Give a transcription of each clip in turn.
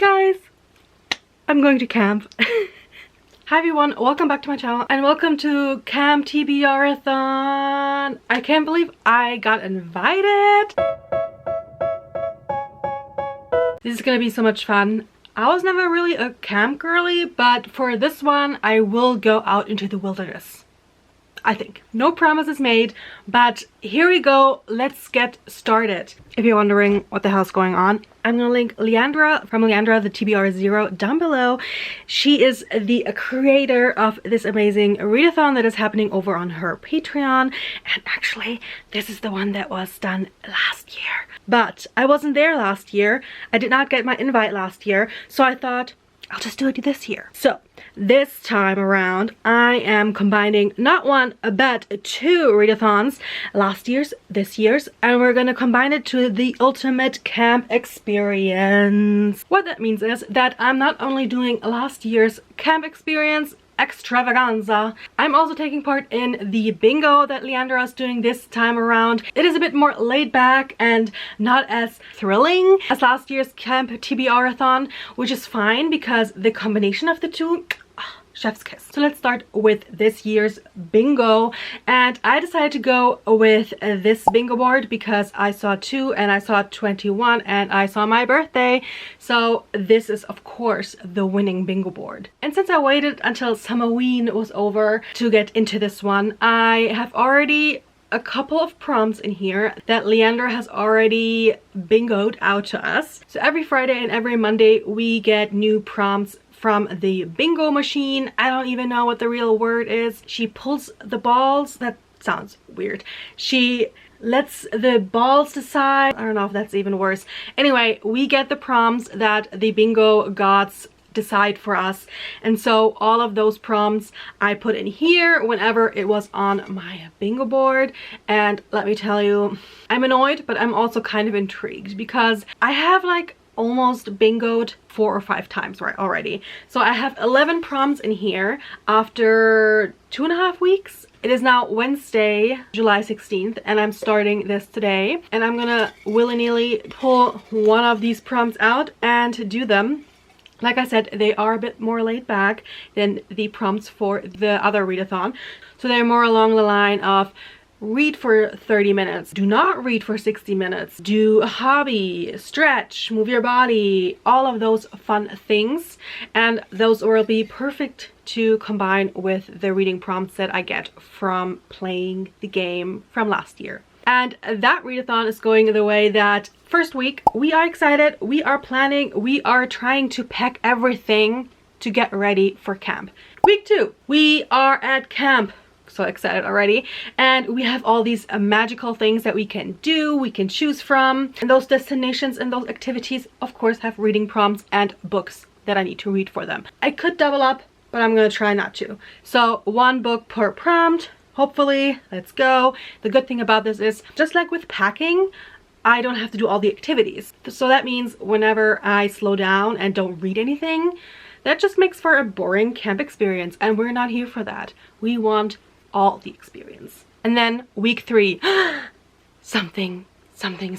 Guys, I'm going to camp. Hi everyone, welcome back to my channel and welcome to Camp TBRathon. I can't believe I got invited. This is gonna be so much fun. I was never really a camp girly, but for this one I will go out into the wilderness. I think. No promises made, but here we go. Let's get started. If you're wondering what the hell's going on, I'm gonna link Leandra from Leandra the TBR0 down below. She is the creator of this amazing readathon that is happening over on her Patreon, and actually this is the one that was done last year. But I wasn't there last year. I did not get my invite last year, so I thought I'll just do it this year. So this time around I am combining not one but two readathons, last year's, this year's, and we're gonna combine it to the ultimate camp experience. What that means is that I'm not only doing last year's camp experience extravaganza, I'm also taking part in the bingo that Leandra is doing this time around. It is a bit more laid back and not as thrilling as last year's Camp TBRathon, which is fine because the combination of the two, chef's kiss. So let's start with this year's bingo, and I decided to go with this bingo board because I saw 2 and I saw 21 and I saw my birthday, so this is of course the winning bingo board. And since I waited until Summerween was over to get into this one, I have already a couple of prompts in here that Leandra has already bingoed out to us. So every Friday and every Monday we get new prompts from the bingo machine. I don't even know what the real word is. She pulls the balls. That sounds weird. She lets the balls decide. I don't know if that's even worse. Anyway, we get the prompts that the bingo gods decide for us, and so all of those prompts I put in here whenever it was on my bingo board. And let me tell you, I'm annoyed, but I'm also kind of intrigued because I have like almost bingoed 4 or 5 times right already. So I have 11 prompts in here after 2.5 weeks. It is now Wednesday, July 16th, and I'm starting this today, and I'm gonna willy-nilly pull one of these prompts out and do them. Like I said, they are a bit more laid back than the prompts for the other readathon, so they're more along the line of read for 30 minutes, do not read for 60 minutes, do a hobby, stretch, move your body, all of those fun things. And those will be perfect to combine with the reading prompts that I get from playing the game from last year. And that readathon is going the way that first week we are excited, we are planning, we are trying to pack everything to get ready for camp. Week 2, we are at camp. So excited already, and we have all these magical things that we can do, we can choose from, and those destinations and those activities of course have reading prompts and books that I need to read for them. I could double up, but I'm gonna try not to. So 1 book per prompt, hopefully. Let's go. The good thing about this is, just like with packing, I don't have to do all the activities, so that means whenever I slow down and don't read anything, that just makes for a boring camp experience, and we're not here for that. We want all the experience. And then week 3, something's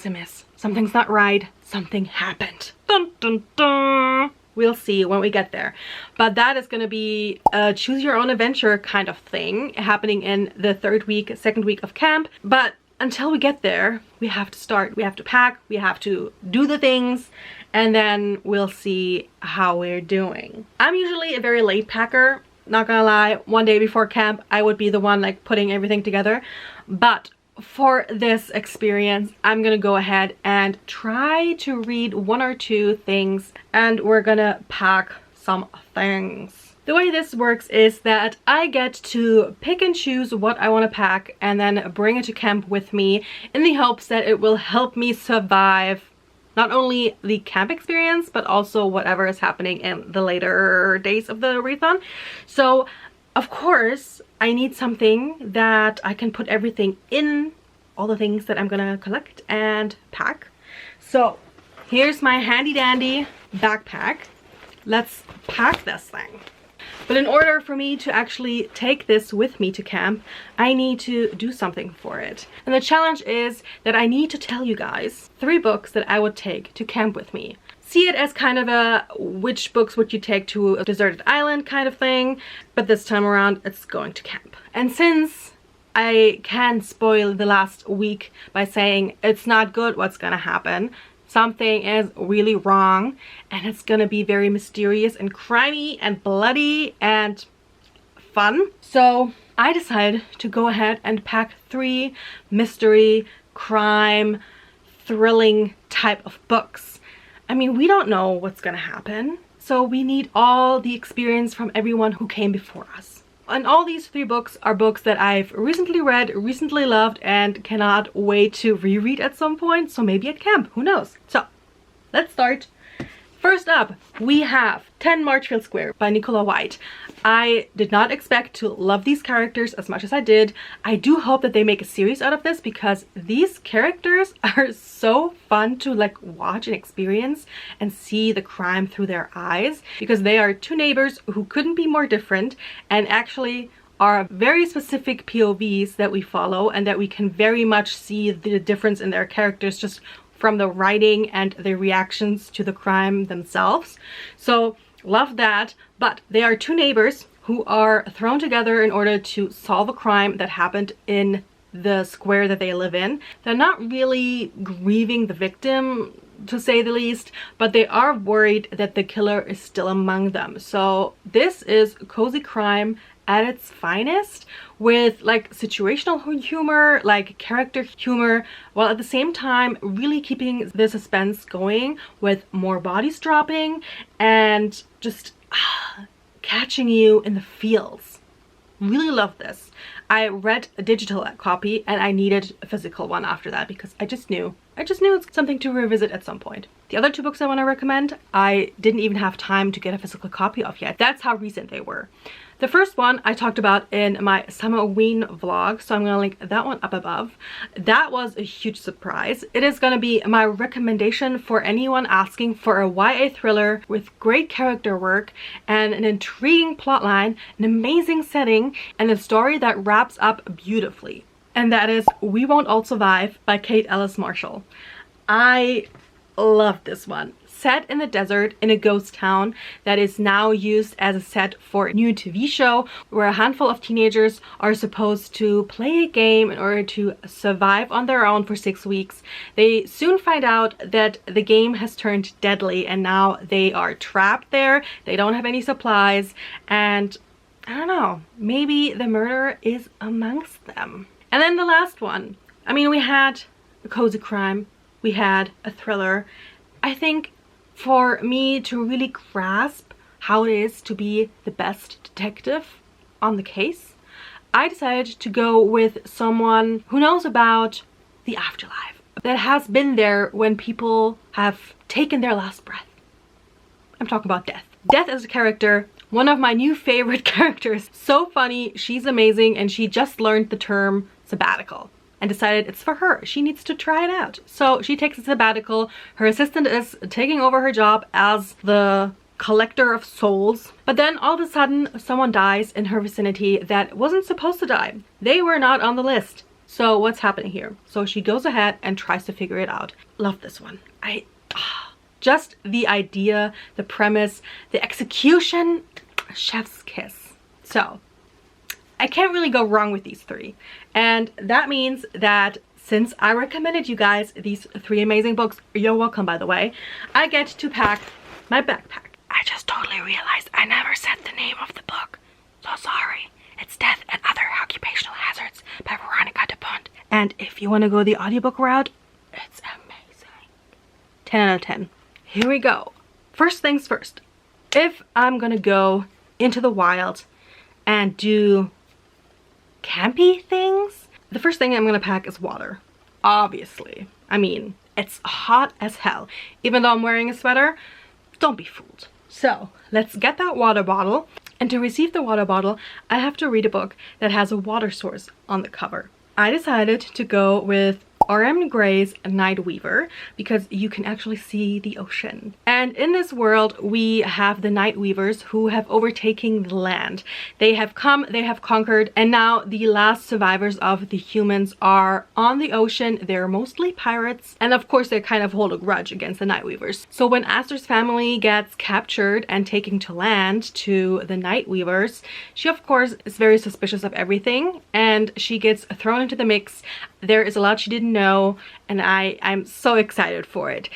amiss, something's not right, something happened. Dun dun dun. We'll see when we get there, but that is gonna be a choose your own adventure kind of thing happening in the 3rd week, 2nd week of camp. But until we get there, we have to start, we have to pack, we have to do the things, and then we'll see how we're doing. I'm usually a very late packer. Not gonna lie, one day before camp I would be the one like putting everything together, but for this experience I'm gonna go ahead and try to read 1 or 2 things, and we're gonna pack some things. The way this works is that I get to pick and choose what I want to pack and then bring it to camp with me in the hopes that it will help me survive not only the camp experience, but also whatever is happening in the later days of the readathon. So, of course, I need something that I can put everything in, all the things that I'm gonna collect and pack. So, here's my handy dandy backpack. Let's pack this thing. But in order for me to actually take this with me to camp, I need to do something for it. And the challenge is that I need to tell you guys 3 books that I would take to camp with me. see it as kind of a which books would you take to a deserted island kind of thing, but this time around it's going to camp. And since I can spoil the last week by saying it's not good what's gonna happen, something is really wrong and it's gonna be very mysterious and crimey and bloody and fun. So I decided to go ahead and pack 3 mystery, crime, thrilling type of books. I mean, we don't know what's gonna happen, so we need all the experience from everyone who came before us. And all these 3 books are books that I've recently read, recently loved, and cannot wait to reread at some point, so maybe at camp, who knows. So let's start. First up, we have 10 Marchfield Square by Nicola White. I did not expect to love these characters as much as I did. I do hope that they make a series out of this because these characters are so fun to like watch and experience and see the crime through their eyes, because they are 2 neighbors who couldn't be more different and actually are very specific POVs that we follow, and that we can very much see the difference in their characters just from the writing and the reactions to the crime themselves. So love that. But they are 2 neighbors who are thrown together in order to solve a crime that happened in the square that they live in. They're not really grieving the victim, to say the least, but they are worried that the killer is still among them. So this is cozy crime at its finest, with like situational humor, like character humor, while at the same time really keeping the suspense going with more bodies dropping and just catching you in the feels. Really love this. I read a digital copy and I needed a physical one after that because I just knew it's something to revisit at some point. The other 2 books I want to recommend, I didn't even have time to get a physical copy of yet. That's how recent they were. The first one I talked about in my Summerween vlog, so I'm going to link that one up above. That was a huge surprise. It is going to be my recommendation for anyone asking for a YA thriller with great character work and an intriguing plotline, an amazing setting, and a story that wraps up beautifully. And that is We Won't All Survive by Kate Ellis Marshall. I love this one. Set in the desert in a ghost town that is now used as a set for a new TV show where a handful of teenagers are supposed to play a game in order to survive on their own for 6 weeks. They soon find out that the game has turned deadly and now they are trapped there. They don't have any supplies and I don't know, maybe the murderer is amongst them. And then the last one. I mean, we had a cozy crime, we had a thriller. I think for me to really grasp how it is to be the best detective on the case, I decided to go with someone who knows about the afterlife, that has been there when people have taken their last breath. I'm talking about Death. Death as a character, one of my new favorite characters. So funny, she's amazing, and she just learned the term sabbatical and decided it's for her. She needs to try it out. So she takes a sabbatical. Her assistant is taking over her job as the collector of souls. But then all of a sudden someone dies in her vicinity that wasn't supposed to die. They were not on the list. So what's happening here? So she goes ahead and tries to figure it out. Love this one. Just the idea, the premise, the execution, chef's kiss. So I can't really go wrong with these 3. And that means that since I recommended you guys these 3 amazing books, you're welcome by the way, I get to pack my backpack. I just totally realized I never said the name of the book. So sorry. It's Death and Other Occupational Hazards by Veronica DuPont. And if you want to go the audiobook route, it's amazing. 10 out of 10. Here we go. First things first. If I'm gonna go into the wild and do campy things, the first thing I'm gonna pack is water. Obviously. I mean, it's hot as hell. Even though I'm wearing a sweater, don't be fooled. So let's get that water bottle. And to receive the water bottle, I have to read a book that has a water source on the cover. I decided to go with R.M. Gray's Night Weaver, because you can actually see the ocean. And in this world, we have the Night Weavers who have overtaken the land. They have come, they have conquered, and now the last survivors of the humans are on the ocean. They're mostly pirates, and of course they kind of hold a grudge against the Night Weavers. So when Aster's family gets captured and taken to land to the Night Weavers, she of course is very suspicious of everything, and she gets thrown into the mix. There is a lot she didn't know, and I'm so excited for it.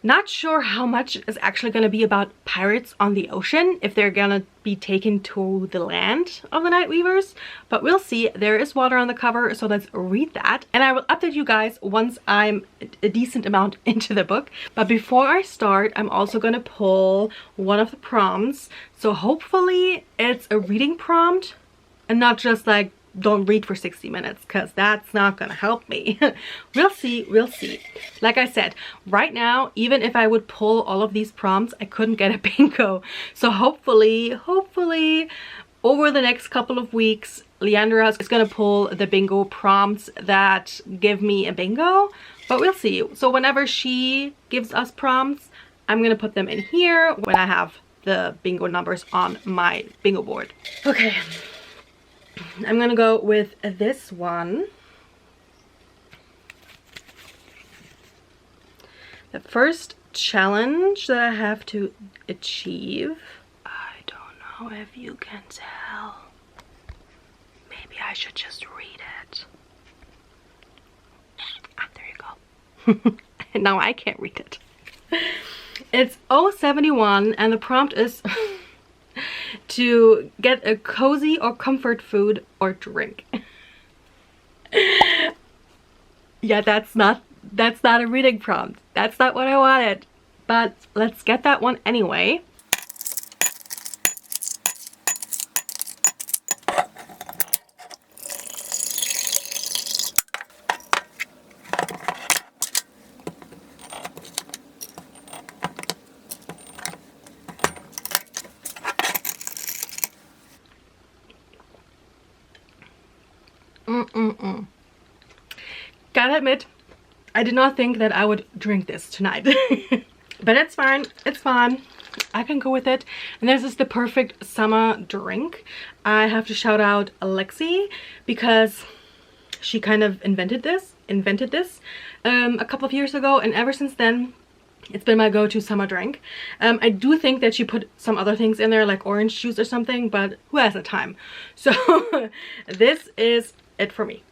Not sure how much is actually going to be about pirates on the ocean, if they're gonna be taken to the land of the Night Weavers, but we'll see. There is water on the cover, so let's read that, and I will update you guys once I'm a decent amount into the book. But before I start, I'm also going to pull one of the prompts, so hopefully it's a reading prompt and not just like don't read for 60 minutes, because that's not gonna help me. We'll see, we'll see. Like I said, right now, even if I would pull all of these prompts, I couldn't get a bingo. So hopefully over the next couple of weeks, Leandra is gonna pull the bingo prompts that give me a bingo, but we'll see. So whenever she gives us prompts, I'm gonna put them in here when I have the bingo numbers on my bingo board. Okay. I'm gonna go with this one. The first challenge that I have to achieve. I don't know if you can tell. Maybe I should just read it. Ah, there you go. Now I can't read it. It's 071 and the prompt is to get a cozy or comfort food or drink. Yeah, that's not a reading prompt. That's not what I wanted. But let's get that one anyway. Gotta admit, I did not think that I would drink this tonight. But it's fine, it's fine. I can go with it. And this is the perfect summer drink. I have to shout out Alexi, because she kind of invented this a couple of years ago, and ever since then it's been my go-to summer drink. I do think that she put some other things in there, like orange juice or something, but who has the time? So this is it for me.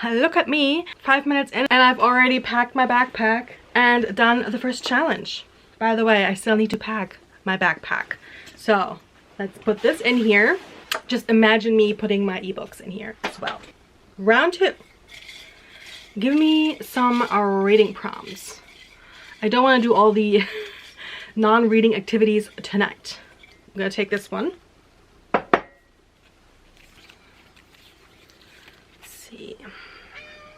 Look at me, 5 minutes in, and I've already packed my backpack and done the first challenge. By the way, I still need to pack my backpack. So let's put this in here. Just imagine me putting my ebooks in here as well. Round 2. Give me some reading prompts. I don't want to do all the non-reading activities tonight. I'm gonna take this one. Let's see.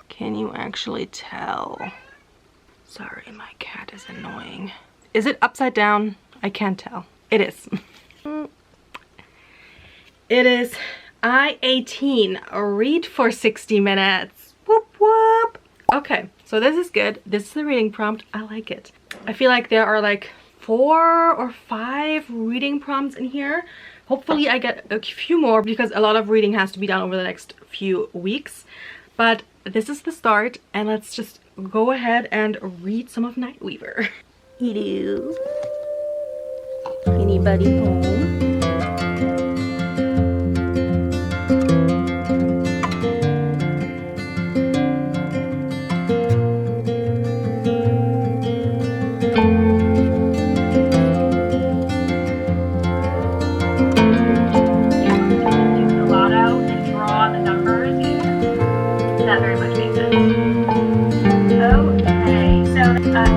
Can you actually tell? Sorry, my cat is annoying. Is it upside down? I can't tell. It is. It is I-18. Read for 60 minutes. Whoop whoop. Okay, so this is good. This is the reading prompt. I like it. I feel like there are like 4 or 5 reading prompts in here. Hopefully I get a few more, because a lot of reading has to be done over the next few weeks. But this is the start, and let's just go ahead and read some of Night Weaver. Hello. Anybody home?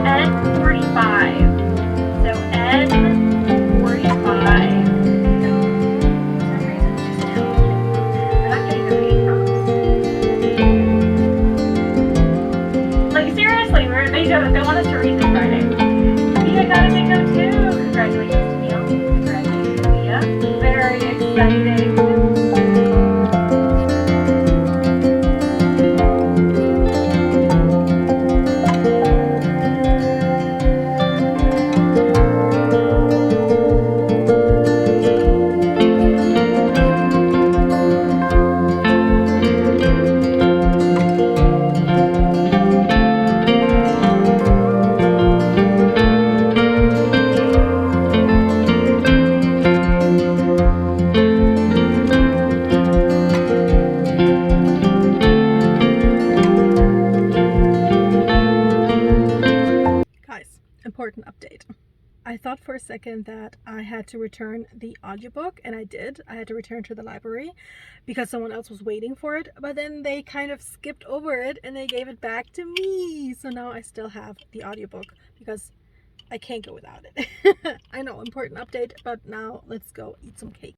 Ed 45. So Ed 45 for a second that I had to return the audiobook, and I did. I had to return to the library because someone else was waiting for it, but then they kind of skipped over it and they gave it back to me. So now I still have the audiobook because I can't go without it. I know, important update, but now let's go eat some cake.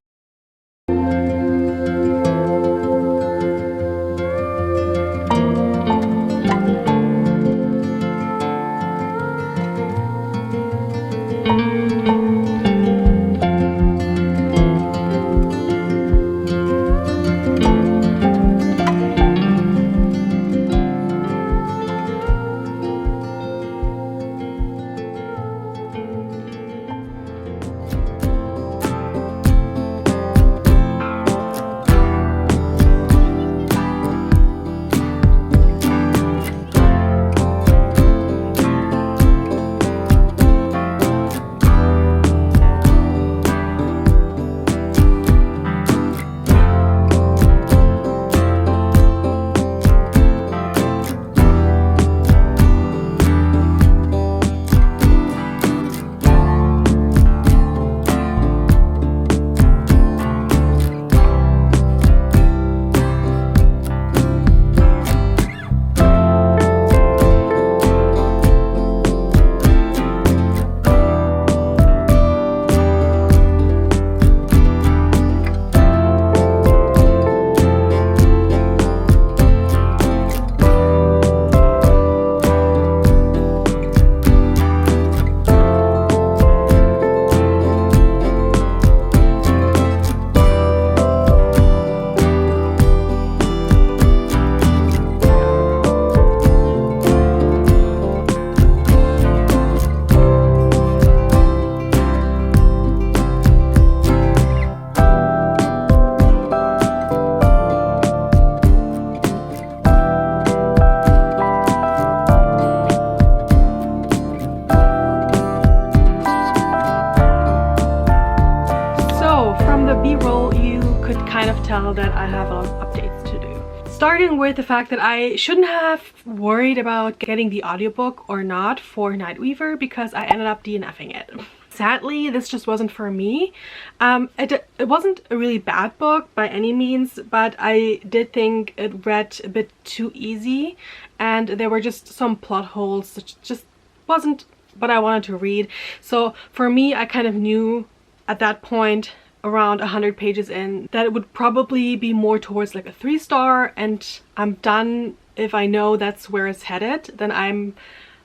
That I have a lot of updates to do. Starting with the fact that I shouldn't have worried about getting the audiobook or not for Nightweaver because I ended up DNFing it. Sadly, this just wasn't for me. It wasn't a really bad book by any means, but I did think it read a bit too easy and there were just some plot holes that just wasn't what I wanted to read. So for me, I kind of knew at that point, around 100 pages in, that it would probably be more towards like a 3-star, and I'm done if I know that's where it's headed. Then I'm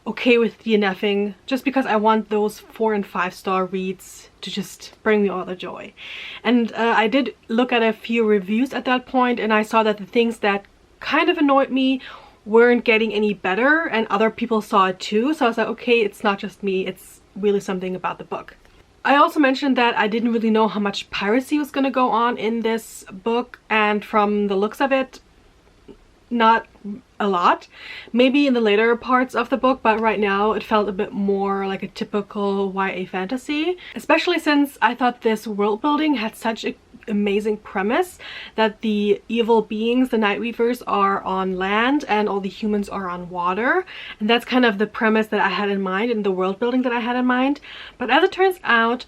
okay with DNFing just because I want those 4- and 5-star reads to just bring me all the joy. And I did look at a few reviews at that point and I saw that the things that kind of annoyed me weren't getting any better and other people saw it too. So I was like, okay, it's not just me, it's really something about the book. I also mentioned that I didn't really know how much piracy was going to go on in this book, and from the looks of it, not a lot. Maybe in the later parts of the book, but right now it felt a bit more like a typical YA fantasy, especially since I thought this world building had such an amazing premise that the evil beings, the Nightweavers, are on land and all the humans are on water, and that's kind of the premise that I had in mind and the world building that I had in mind. But as it turns out,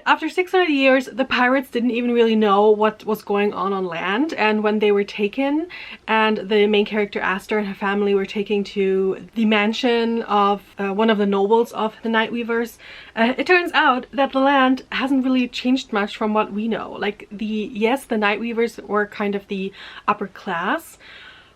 after 600 years, the pirates didn't even really know what was going on land, and when they were taken and the main character Aster and her family were taken to the mansion of one of the nobles of the Nightweavers, it turns out that the land hasn't really changed much from what we know. Like, yes, the Nightweavers were kind of the upper class,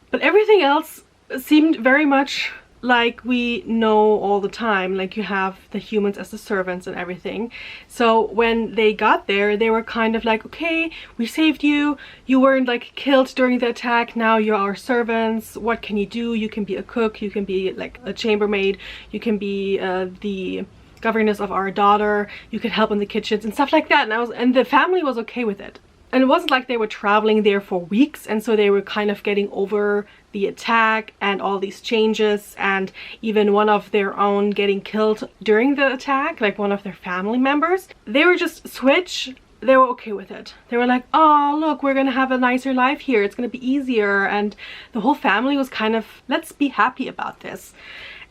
but everything else seemed very much like we know all the time. Like, you have the humans as the servants and everything. So when they got there, they were kind of like, okay, we saved you, you weren't like killed during the attack, now you're our servants, what can you do? You can be a cook, you can be like a chambermaid, you can be the governess of our daughter, you can help in the kitchens and stuff like that. And the family was okay with it. And it wasn't like they were traveling there for weeks, and so they were kind of getting over the attack and all these changes, and even one of their own getting killed during the attack, like one of their family members. They were just switch. They were okay with it. They were like, oh, look, we're gonna have a nicer life here, it's gonna be easier. And the whole family was kind of, let's be happy about this.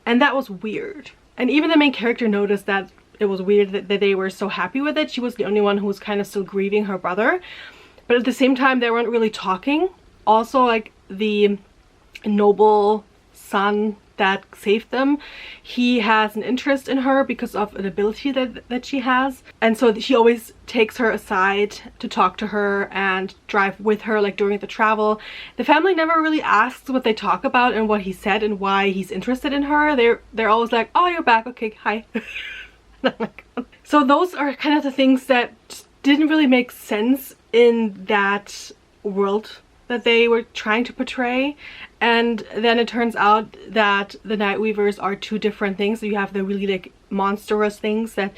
And that was weird. And even the main character noticed that it was weird that they were so happy with it. She was the only one who was kind of still grieving her brother, but at the same time they weren't really talking. Also, like, the noble son that saved them, he has an interest in her because of an ability that she has, and so he always takes her aside to talk to her and drive with her, like, during the travel. The family never really asks what they talk about and what he said and why he's interested in her. They're always like, oh, you're back, okay, hi. So those are kind of the things that just didn't really make sense in that world that they were trying to portray. And then it turns out that the Nightweavers are two different things. So you have the really, like, monstrous things that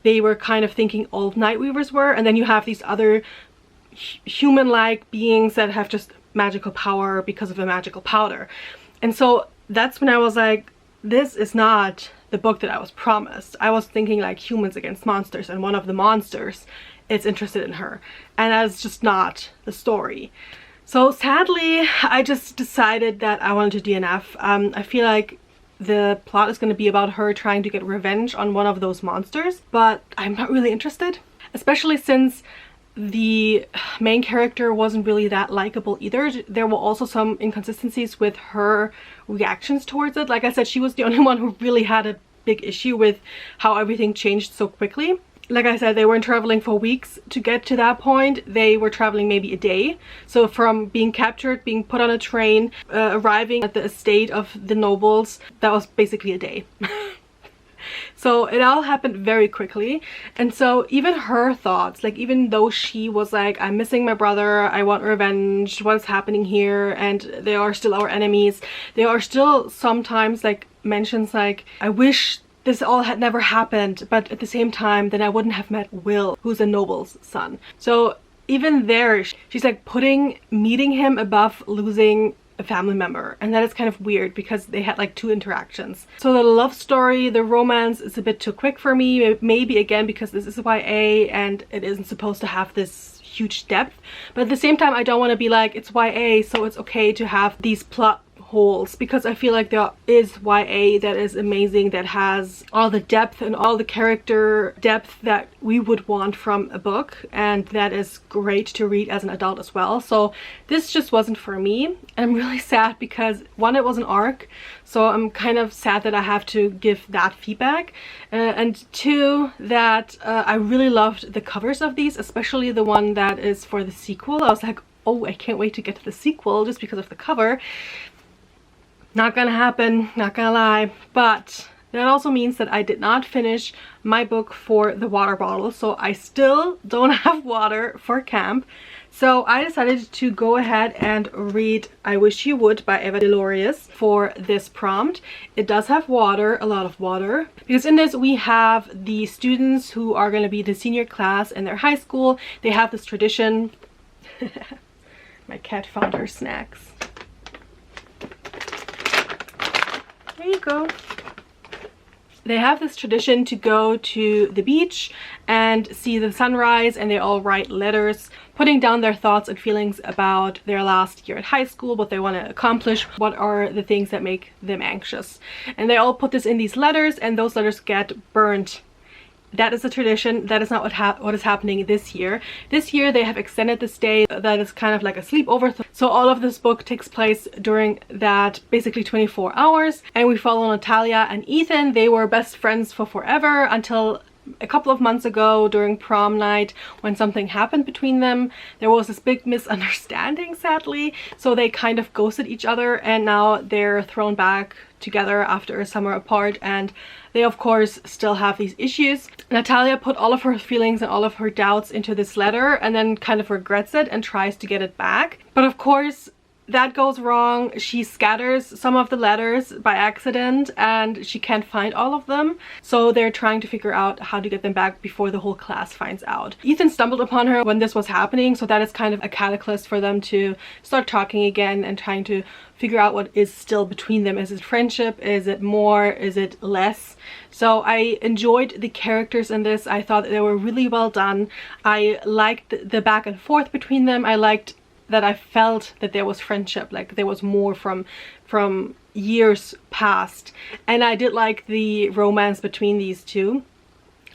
they were kind of thinking old Nightweavers were, and then you have these other human-like beings that have just magical power because of a magical powder. And so that's when I was like, this is not the book that I was promised. I was thinking like humans against monsters, and one of the monsters is interested in her, and that's just not the story. So sadly, I just decided that I wanted to DNF. I feel like the plot is going to be about her trying to get revenge on one of those monsters, but I'm not really interested, especially since the main character wasn't really that likable either. There were also some inconsistencies with her reactions towards it. Like I said, she was the only one who really had a big issue with how everything changed so quickly. Like I said, they weren't traveling for weeks to get to that point. They were traveling maybe a day. So from being captured, being put on a train, arriving at the estate of the nobles, that was basically a day. So it all happened very quickly. And so even her thoughts, like, even though she was like, I'm missing my brother, I want revenge, what's happening here, and they are still our enemies, there are still sometimes like mentions like, I wish this all had never happened, but at the same time then I wouldn't have met Will, who's a noble's son. So even there she's like meeting him above losing a family member, and that is kind of weird because they had like 2 interactions. So the love story, the romance is a bit too quick for me, maybe again because this is YA and it isn't supposed to have this huge depth, but at the same time I don't want to be like, it's YA so it's okay to have these plot holes, because I feel like there is YA that is amazing, that has all the depth and all the character depth that we would want from a book, and that is great to read as an adult as well. So this just wasn't for me, and I'm really sad because 1, it was an arc, so I'm kind of sad that I have to give that feedback, and 2, that I really loved the covers of these, especially the one that is for the sequel. I was like, oh, I can't wait to get to the sequel just because of the cover. Not gonna happen, not gonna lie, but that also means that I did not finish my book for the water bottle, so I still don't have water for camp. So I decided to go ahead and read I Wish You Would by Eva Delorius for this prompt. It does have water, a lot of water, because in this we have the students who are going to be the senior class in their high school. They have this tradition. My cat found her snacks. There you go. They have this tradition to go to the beach and see the sunrise, and they all write letters putting down their thoughts and feelings about their last year at high school, what they want to accomplish, what are the things that make them anxious. And they all put this in these letters, and those letters get burnt. That is a tradition. That is not what is happening this year. This year they have extended this day. That is kind of like a sleepover. So all of this book takes place during that basically 24 hours. And we follow Natalia and Ethan. They were best friends for forever until a couple of months ago during prom night, when something happened between them. There was this big misunderstanding, sadly. So they kind of ghosted each other, and now they're thrown back together after a summer apart, and they of course still have these issues. Natalia put all of her feelings and all of her doubts into this letter and then kind of regrets it and tries to get it back. But of course that goes wrong. She scatters some of the letters by accident and she can't find all of them. So they're trying to figure out how to get them back before the whole class finds out. Ethan stumbled upon her when this was happening, so that is kind of a catalyst for them to start talking again and trying to figure out what is still between them. Is it friendship? Is it more? Is it less? So I enjoyed the characters in this. I thought they were really well done. I liked the back and forth between them. I liked that I felt that there was friendship, like there was more from years past. And I did like the romance between these two.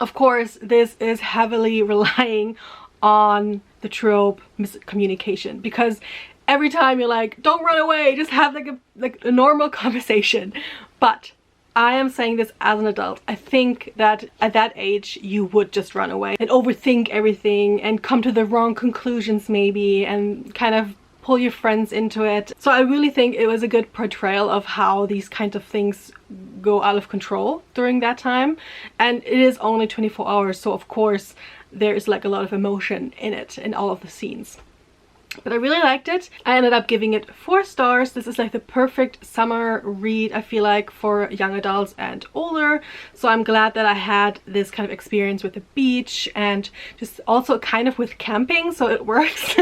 Of course, this is heavily relying on the trope miscommunication, because every time you're like, don't run away, just have like a normal conversation. But I am saying this as an adult. I think that at that age you would just run away and overthink everything and come to the wrong conclusions maybe, and kind of pull your friends into it. So I really think it was a good portrayal of how these kinds of things go out of control during that time. And it is only 24 hours, so of course there is like a lot of emotion in it, in all of the scenes. But I really liked it. I ended up giving it 4 stars. This is like the perfect summer read, I feel like, for young adults and older. So I'm glad that I had this kind of experience with the beach and just also kind of with camping, so it works.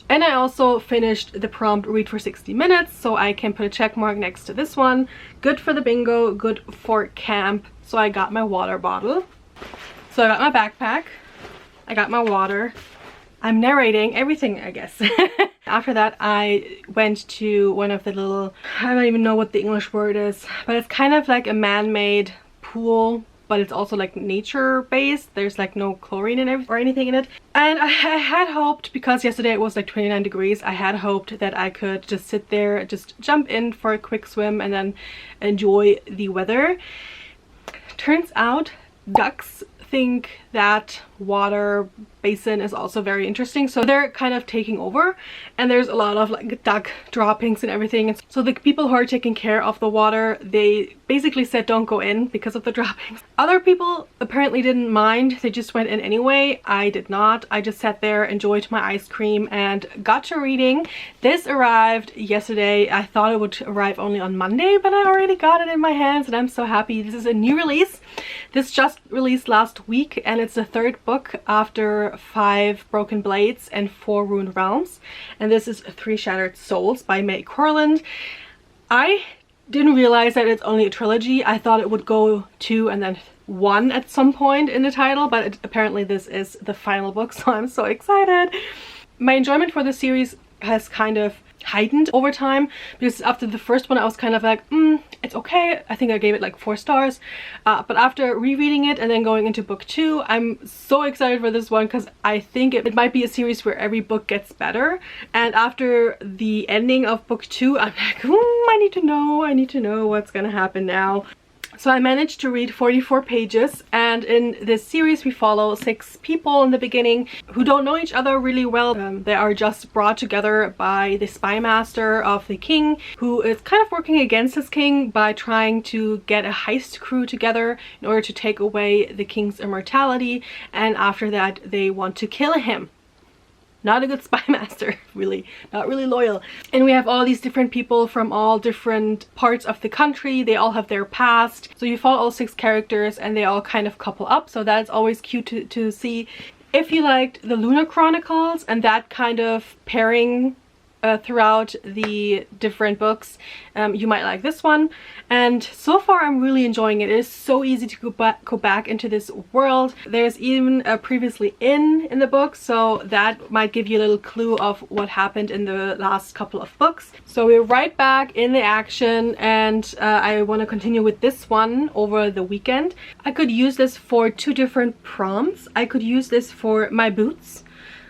And I also finished the prompt read for 60 minutes, so I can put a check mark next to this one. Good for the bingo, good for camp. So I got my water bottle. So I got my backpack. I got my water. I'm narrating everything, I guess. After that, I went to one of the little, I don't even know what the English word is, but it's kind of like a man-made pool, but it's also like nature-based. There's like no chlorine in or anything in it. And I had hoped, because yesterday it was like 29 degrees, I had hoped that I could just sit there, just jump in for a quick swim and then enjoy the weather. Turns out ducks think that water basin is also very interesting, so they're kind of taking over, and there's a lot of like duck droppings and everything. And so the people who are taking care of the water, they basically said don't go in because of the droppings. Other people apparently didn't mind, they just went in anyway. I did not. I just sat there, enjoyed my ice cream, and got to reading. This arrived yesterday. I thought it would arrive only on Monday, but I already got it in my hands and I'm so happy. This is a new release. This just released last week, and it's the 3rd book after 5 Broken Blades and 4 Ruined Realms. And this is 3 Shattered Souls by May Corland. I didn't realize that it's only a trilogy. I thought it would go 2 and then 1 at some point in the title, but apparently this is the final book, so I'm so excited. My enjoyment for the series has kind of heightened over time, because after the first one I was kind of like, it's okay. I think I gave it like 4 stars, but after rereading it and then going into book 2, I'm so excited for this one, because I think it might be a series where every book gets better. And after the ending of book 2, I'm like, I need to know what's gonna happen now. So I managed to read 44 pages, and in this series we follow 6 people in the beginning who don't know each other really well. They are just brought together by the spy master of the king, who is kind of working against his king by trying to get a heist crew together in order to take away the king's immortality, and after that they want to kill him. Not a good spy master, really, not really loyal. And we have all these different people from all different parts of the country. They all have their past. So you follow all 6 characters and they all kind of couple up. So that's always cute to see. If you liked the Lunar Chronicles and that kind of pairing throughout the different books, you might like this one. And so far I'm really enjoying it. It is so easy to go back into this world. There's even a previously in the book, so that might give you a little clue of what happened in the last couple of books. So we're right back in the action, and I want to continue with this one over the weekend. I could use this for 2 different prompts. I could use this for my boots,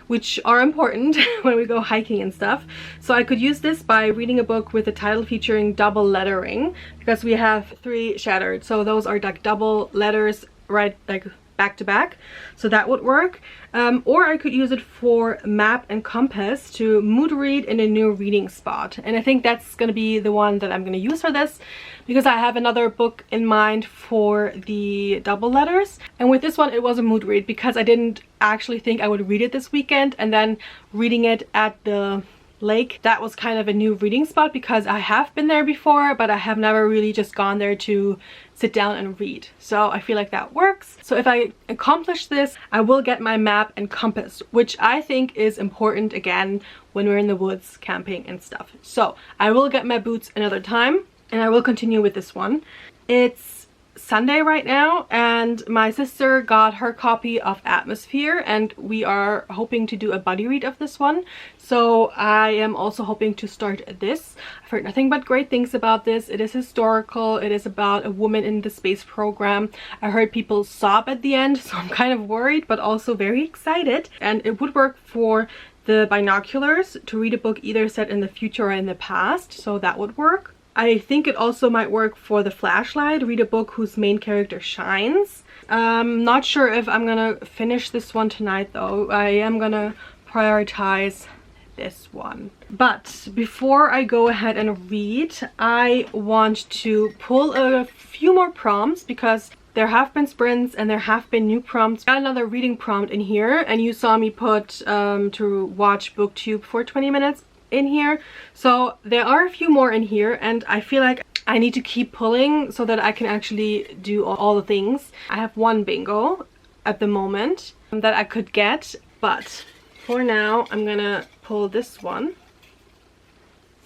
which are important when we go hiking and stuff. So I could use this by reading a book with a title featuring double lettering, because we have 3 shattered. So those are like double letters, right, like back to back. So that would work. Or I could use it for map and compass to mood read in a new reading spot. And I think that's gonna be the one that I'm gonna use for this, because I have another book in mind for the double letters. And with this one, it was a mood read because I didn't actually think I would read it this weekend, and then reading it at the lake, that was kind of a new reading spot because I have been there before, but I have never really just gone there to sit down and read. So I feel like that works. So if I accomplish this, I will get my map and compass, which I think is important again when we're in the woods camping and stuff. So I will get my boots another time, and I will continue with this one. It's Sunday right now, and my sister got her copy of Atmosphere, and we are hoping to do a buddy read of this one. So I am also hoping to start this. I've heard nothing but great things about this. It is historical. It is about a woman in the space program. I heard people sob at the end, so I'm kind of worried but also very excited. And it would work for the binoculars to read a book either set in the future or in the past, so that would work. I think it also might work for the flashlight, read a book whose main character shines. Not sure if I'm gonna finish this one tonight though. I am gonna prioritize this one. But before I go ahead and read, I want to pull a few more prompts because there have been sprints and there have been new prompts. Got another reading prompt in here, and you saw me put to watch Booktube for 20 minutes in here. So there are a few more in here, and I feel like I need to keep pulling so that I can actually do all the things. I have one bingo at the moment that I could get, but for now I'm gonna pull this one.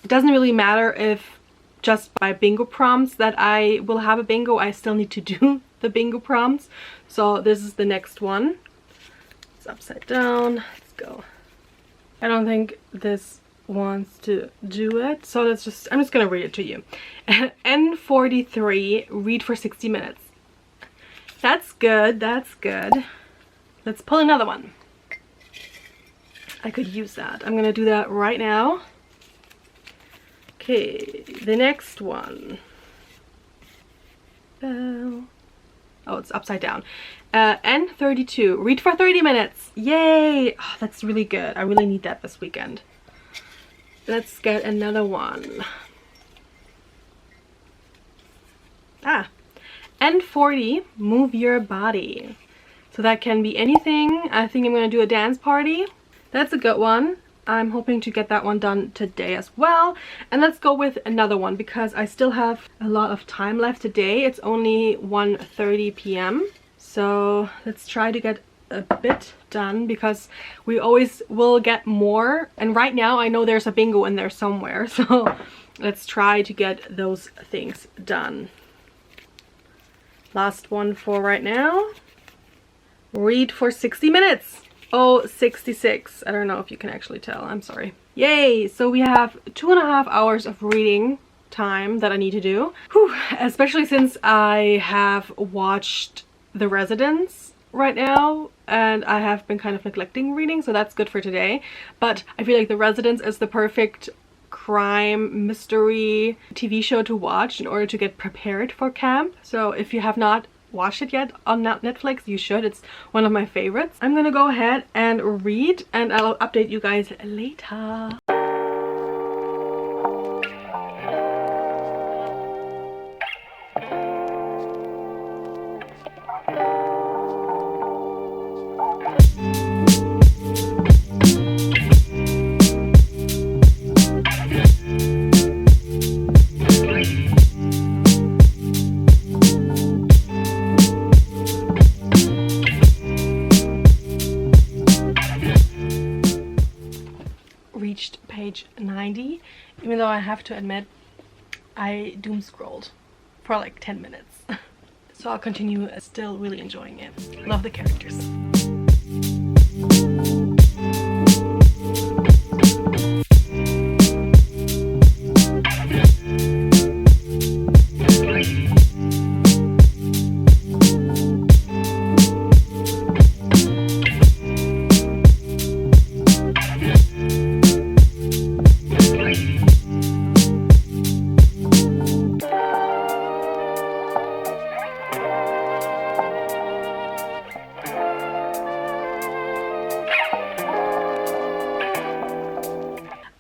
It doesn't really matter if just by bingo prompts that I will have a bingo. I still need to do the bingo prompts. So this is the next one. It's upside down. Let's go. I don't think this wants to do it, so I'm just gonna read it to you. N43, read for 60 minutes. That's good, that's good. Let's pull another one. I could use that. I'm gonna do that right now. Okay, the next one. Oh, it's upside down. N32, read for 30 minutes. Yay! Oh, that's really good. I really need that this weekend. Let's get another one. N40, move your body. So that can be anything. I think I'm gonna do a dance party. That's a good one. I'm hoping to get that one done today as well. And let's go with another one because I still have a lot of time left today. It's only 1:30 p.m. So let's try to get a bit done because we always will get more, and right now I know there's a bingo in there somewhere, so let's try to get those things done. Last one for right now. Read for 60 minutes. Oh, 66. I don't know if you can actually tell. I'm sorry. Yay! So we have 2.5 hours of reading time that I need to do. Whew. Especially since I have watched The Residence right now, and I have been kind of neglecting reading, so that's good for today. But I feel like The Residence is the perfect crime mystery TV show to watch in order to get prepared for camp. So if you have not watched it yet on Netflix, you should. It's one of my favorites. I'm gonna go ahead and read, and I'll update you guys later. Reached page 90, even though I have to admit I doom scrolled for like 10 minutes. So I'll continue, still really enjoying it. Love the characters.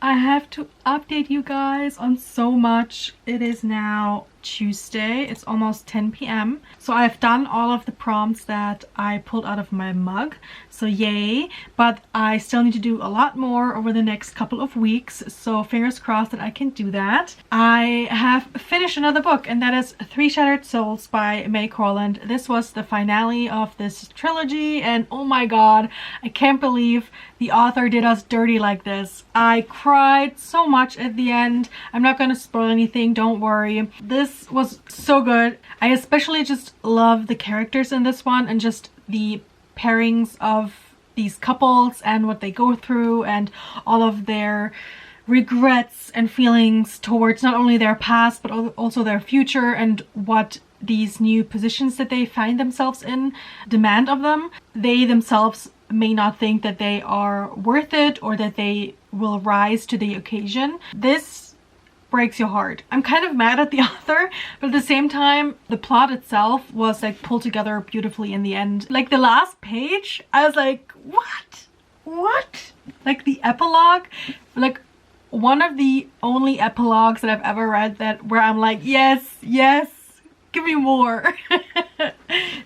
I have to update you guys on so much. It is now Tuesday. It's almost 10 p.m. So I've done all of the prompts that I pulled out of my mug. So yay. But I still need to do a lot more over the next couple of weeks. So fingers crossed that I can do that. I have finished another book, and that is Three Shattered Souls by May Corland. This was the finale of this trilogy, and oh my god, I can't believe the author did us dirty like this. I cried so much at the end. I'm not going to spoil anything, don't worry. This This was so good. I especially just love the characters in this one and just the pairings of these couples and what they go through and all of their regrets and feelings towards not only their past but also their future, and what these new positions that they find themselves in demand of them. They themselves may not think that they are worth it or that they will rise to the occasion. This breaks your heart. I'm kind of mad at the author, but at the same time, the plot itself was like pulled together beautifully in the end. Like the last page, I was like, what? Like the epilogue, like one of the only epilogues that I've ever read that where I'm like, yes, give me more.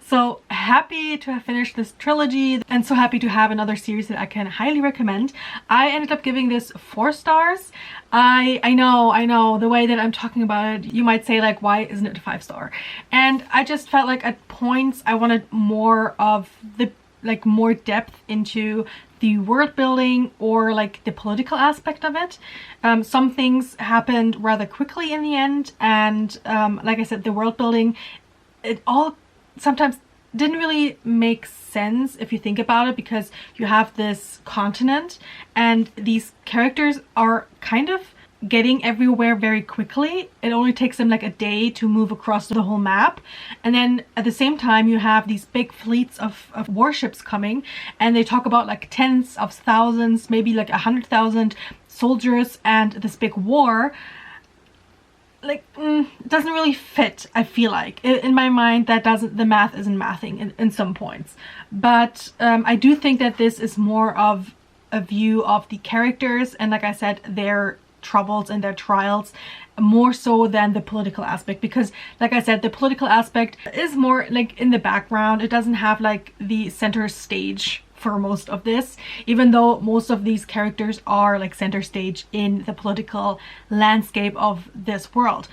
So happy to have finished this trilogy and so happy to have another series that I can highly recommend. I ended up giving this 4 stars. I know the way that I'm talking about it, you might say like, why isn't it a 5-star? And I just felt like at points I wanted more of the more depth into the world building or like the political aspect of it. Some things happened rather quickly in the end, and like I said, the world building, it all sometimes didn't really make sense if you think about it, because you have this continent and these characters are kind of getting everywhere very quickly. It only takes them like a day to move across the whole map, and then at the same time you have these big fleets of warships coming, and they talk about like tens of thousands, maybe like 100,000 soldiers and this big war. Like it doesn't really fit. I feel like in my mind the math isn't mathing in some points, but I do think that this is more of a view of the characters and, like I said, their troubles and their trials, more so than the political aspect, because like I said, the political aspect is more like in the background. It doesn't have like the center stage for most of this, even though most of these characters are like center stage in the political landscape of this world.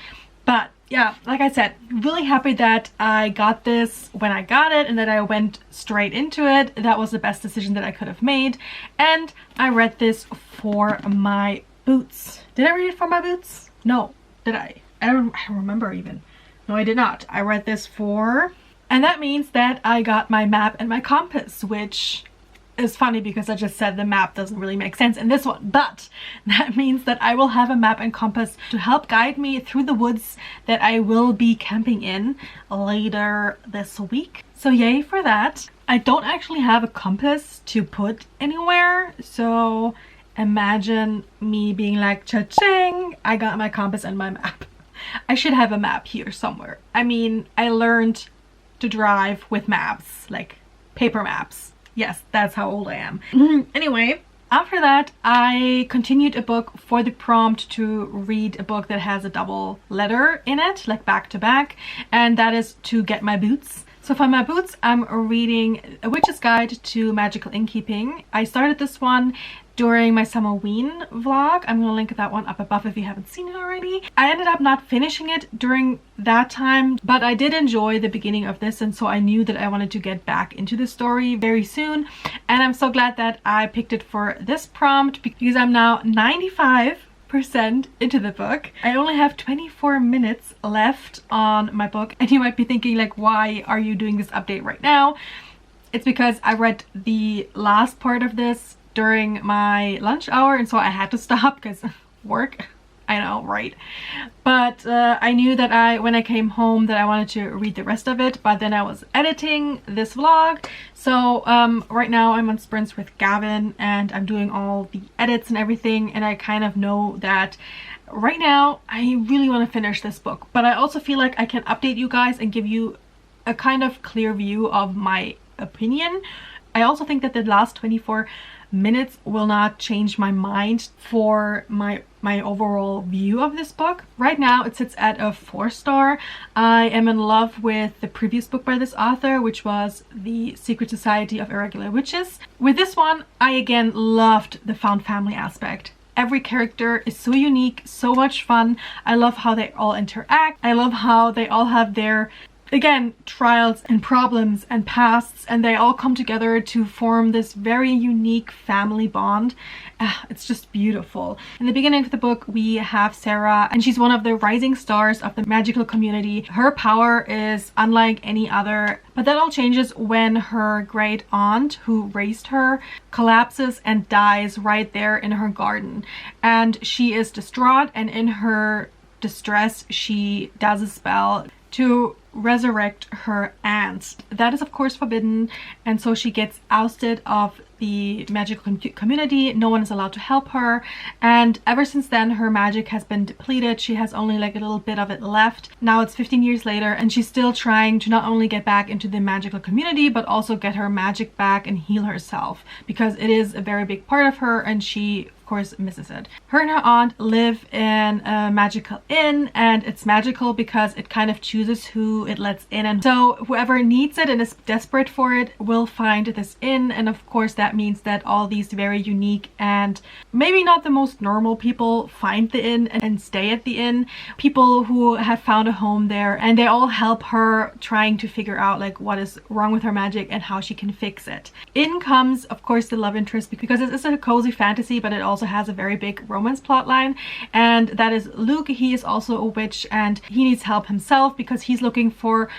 But yeah, like I said, really happy that I got this when I got it and that I went straight into it. That was the best decision that I could have made, and I read this for my boots. Did I read it for my boots? No. Did I? I don't remember even. No, I did not. I read this for... And that means that I got my map and my compass, which is funny because I just said the map doesn't really make sense in this one. But that means that I will have a map and compass to help guide me through the woods that I will be camping in later this week. So yay for that. I don't actually have a compass to put anywhere, so imagine me being like, cha-ching, I got my compass and my map. I should have a map here somewhere. I mean, I learned to drive with maps, like paper maps. Yes, that's how old I am. Anyway, after that, I continued a book for the prompt to read a book that has a double letter in it, like back to back, and that is To Get My Boots. So for my boots, I'm reading A Witch's Guide to Magical Innkeeping. I started this one during my Summerween vlog. I'm gonna link that one up above if you haven't seen it already. I ended up not finishing it during that time, but I did enjoy the beginning of this, and so I knew that I wanted to get back into the story very soon, and I'm so glad that I picked it for this prompt because I'm now 95% into the book. I only have 24 minutes left on my book, and you might be thinking like, why are you doing this update right now? It's because I read the last part of this during my lunch hour, and so I had to stop because work. I know, right? But I knew that when I came home that I wanted to read the rest of it, but then I was editing this vlog. So right now I'm on sprints with Gavin and I'm doing all the edits and everything, and I kind of know that right now I really want to finish this book, but I also feel like I can update you guys and give you a kind of clear view of my opinion. I also think that the last 24 minutes will not change my mind for my overall view of this book. Right now it sits at a 4-star. I am in love with the previous book by this author, which was The Secret Society of Irregular Witches. With this one, I again loved the found family aspect. Every character is so unique, so much fun. I love how they all interact. I love how they all have their again, trials and problems and pasts, and they all come together to form this very unique family bond. It's just beautiful. In the beginning of the book, we have Sarah, and she's one of the rising stars of the magical community. Her power is unlike any other, but that all changes when her great aunt, who raised her, collapses and dies right there in her garden. And she is distraught, and in her distress, she does a spell to resurrect her aunt. That is of course forbidden, and so she gets ousted of the magical community. No one is allowed to help her, and ever since then her magic has been depleted. She has only like a little bit of it left. Now it's 15 years later, and she's still trying to not only get back into the magical community but also get her magic back and heal herself, because it is a very big part of her and she of course misses it. Her and her aunt live in a magical inn, and it's magical because it kind of chooses who it lets in, and so whoever needs it and is desperate for it will find this inn. And of course that means that all these very unique and maybe not the most normal people find the inn and stay at the inn. People who have found a home there, and they all help her trying to figure out like what is wrong with her magic and how she can fix it. In comes of course the love interest, because it is a cozy fantasy, but it also has a very big romance plotline, and that is Luke. He is also a witch, and he needs help himself because he's looking for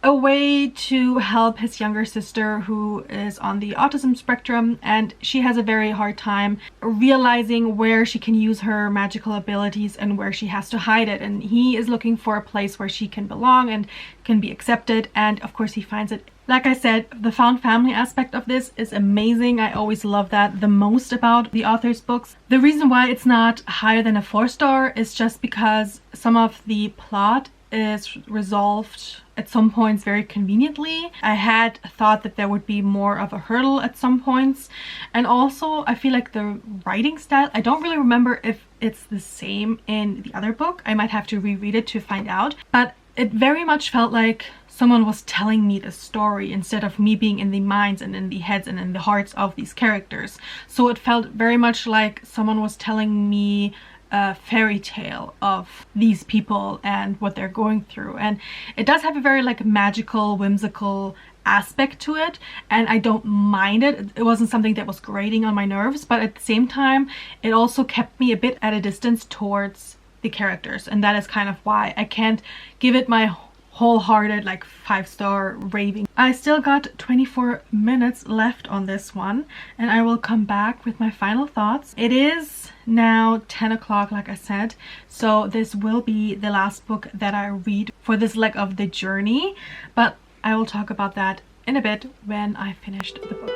a way to help his younger sister, who is on the autism spectrum, and she has a very hard time realizing where she can use her magical abilities and where she has to hide it. And he is looking for a place where she can belong and can be accepted, and of course he finds it. Like I said, the found family aspect of this is amazing. I always love that the most about the author's books. The reason why it's not higher than a 4-star is just because some of the plot is resolved at some points very conveniently. I had thought that there would be more of a hurdle at some points, and also I feel like the writing style, I don't really remember if it's the same in the other book. I might have to reread it to find out, but it very much felt like someone was telling me the story instead of me being in the minds and in the heads and in the hearts of these characters. So it felt very much like someone was telling me a fairy tale of these people and what they're going through. And it does have a very like magical, whimsical aspect to it, and I don't mind it. It wasn't something that was grating on my nerves, but at the same time it also kept me a bit at a distance towards the characters, and that is kind of why I can't give it my wholehearted like 5-star raving. I still got 24 minutes left on this one, and I will come back with my final thoughts. It is now 10 o'clock, like I said, so this will be the last book that I read for this leg of the journey, but I will talk about that in a bit when I finished the book.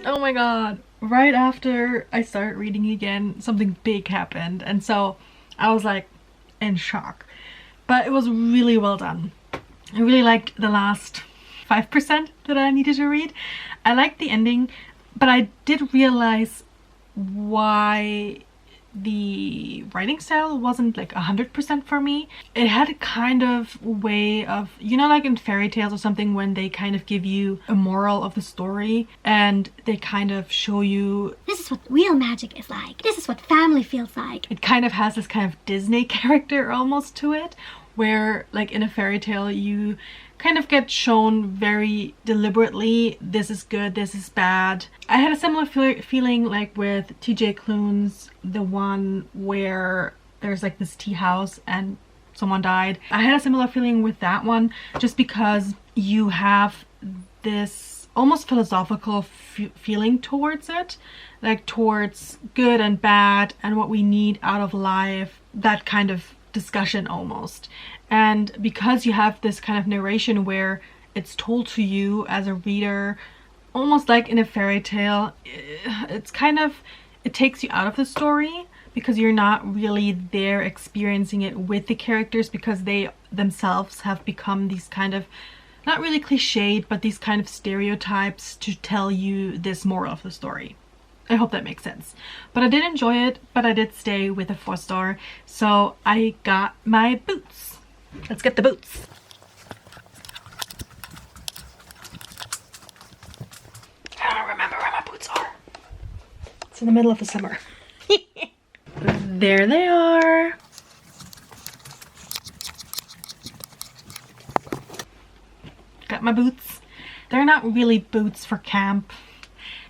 Oh my god. Right after I started reading again, something big happened, and so I was like in shock. But it was really well done. I really liked the last 5% that I needed to read. I liked the ending, but I did realize why the writing style wasn't like 100% for me. It had a kind of way of, you know, like in fairy tales or something, when they kind of give you a moral of the story and they kind of show you this is what real magic is like, this is what family feels like. It kind of has this kind of Disney character almost to it, where like in a fairy tale you kind of get shown very deliberately, this is good, this is bad. I had a similar feeling like with TJ Klune's The One, where there's like this tea house and someone died. I had a similar feeling with that one, just because you have this almost philosophical feeling towards it, like towards good and bad and what we need out of life, that kind of discussion almost. And because you have this kind of narration where it's told to you as a reader, almost like in a fairy tale, it's kind of, it takes you out of the story because you're not really there experiencing it with the characters, because they themselves have become these kind of, not really cliched, but these kind of stereotypes to tell you this moral of the story. I hope that makes sense. But I did enjoy it, but I did stay with a 4-star, so I got my boots. Let's get the boots. I don't remember where my boots are. It's in the middle of the summer. This is there they are. Got my boots. They're not really boots for camp.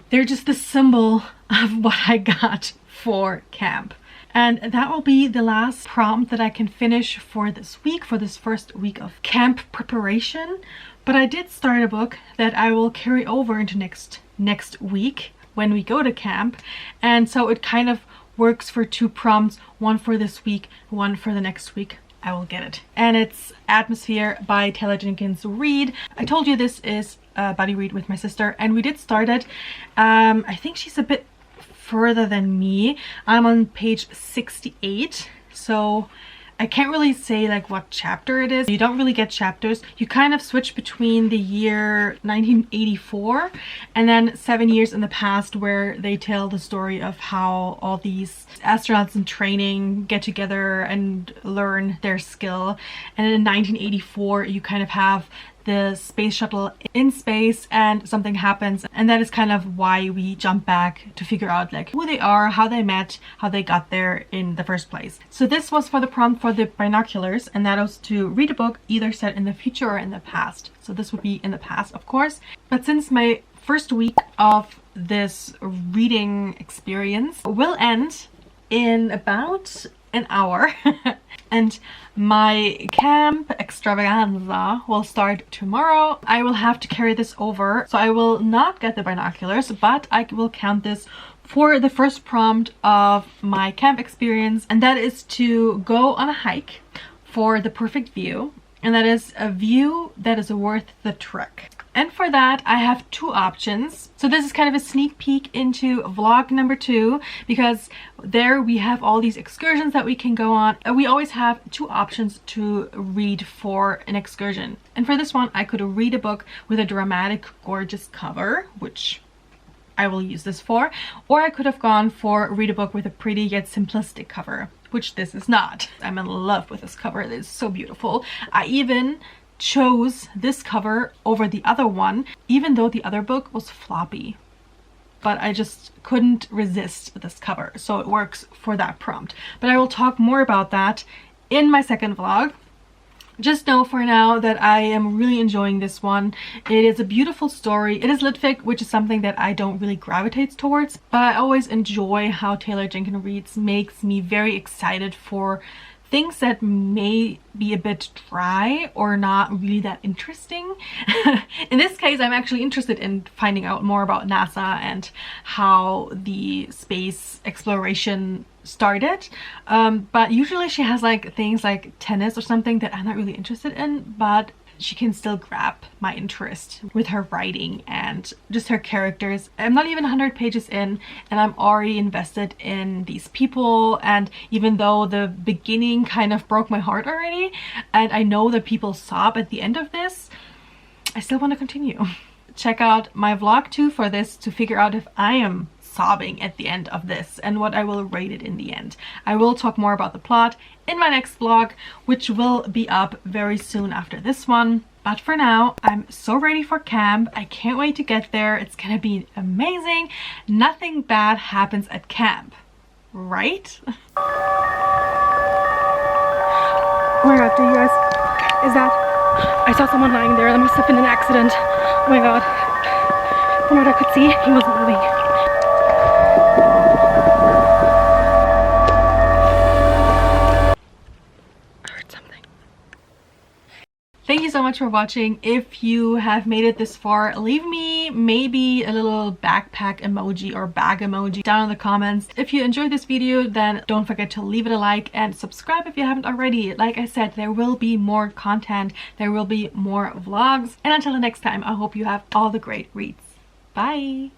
They're just the symbol of what I got for camp. And that will be the last prompt that I can finish for this week, for this first week of camp preparation. But I did start a book that I will carry over into next week when we go to camp. And so it kind of works for 2 prompts, one for this week, one for the next week. I will get it. And it's Atmosphere by Taylor Jenkins Reid. I told you this is a buddy read with my sister, and we did start it. I think she's a bit further than me. I'm on page 68, so I can't really say like what chapter it is. You don't really get chapters. You kind of switch between the year 1984 and then 7 years in the past, where they tell the story of how all these astronauts in training get together and learn their skill. And in 1984 you kind of have the space shuttle in space and something happens, and that is kind of why we jump back to figure out like who they are, how they met, how they got there in the first place. So this was for the prompt for the binoculars, and that was to read a book either set in the future or in the past. So this would be in the past, of course. But since my first week of this reading experience will end in about an hour and my camp extravaganza will start tomorrow, I will have to carry this over. So I will not get the binoculars, but I will count this for the first prompt of my camp experience, and that is to go on a hike for the perfect view, and that is a view that is worth the trek. And for that I have 2 options. So this is kind of a sneak peek into vlog number 2, because there we have all these excursions that we can go on. We always have 2 options to read for an excursion. And for this one I could read a book with a dramatic, gorgeous cover, which I will use this for, or I could have gone for read a book with a pretty yet simplistic cover, which this is not. I'm in love with this cover. It is so beautiful. I even chose this cover over the other one, even though the other book was floppy, but I just couldn't resist this cover, so it works for that prompt. But I will talk more about that in my second vlog. Just know for now that I am really enjoying this one. It is a beautiful story. It is litfic, which is something that I don't really gravitate towards, but I always enjoy how Taylor Jenkins Reid makes me very excited for things that may be a bit dry or not really that interesting. In this case, I'm actually interested in finding out more about NASA and how the space exploration started. But usually she has like things like tennis or something that I'm not really interested in, but she can still grab my interest with her writing and just her characters. I'm not even 100 pages in and I'm already invested in these people, and even though the beginning kind of broke my heart already and I know that people sob at the end of this, I still want to continue. Check out my vlog 2 for this to figure out if I am sobbing at the end of this and what I will rate it in the end. I will talk more about the plot in my next vlog, which will be up very soon after this one. But for now, I'm so ready for camp. I can't wait to get there. It's gonna be amazing. Nothing bad happens at camp, right? Oh my god, do you guys, is that, I saw someone lying there. That must have been an accident. Oh my god. From what I could see, he wasn't moving. Thank you so much for watching. If you have made it this far, leave me maybe a little backpack emoji or bag emoji down in the comments. If you enjoyed this video, then don't forget to leave it a like and subscribe if you haven't already. Like I said, there will be more content, there will be more vlogs, and until the next time, I hope you have all the great reads. Bye!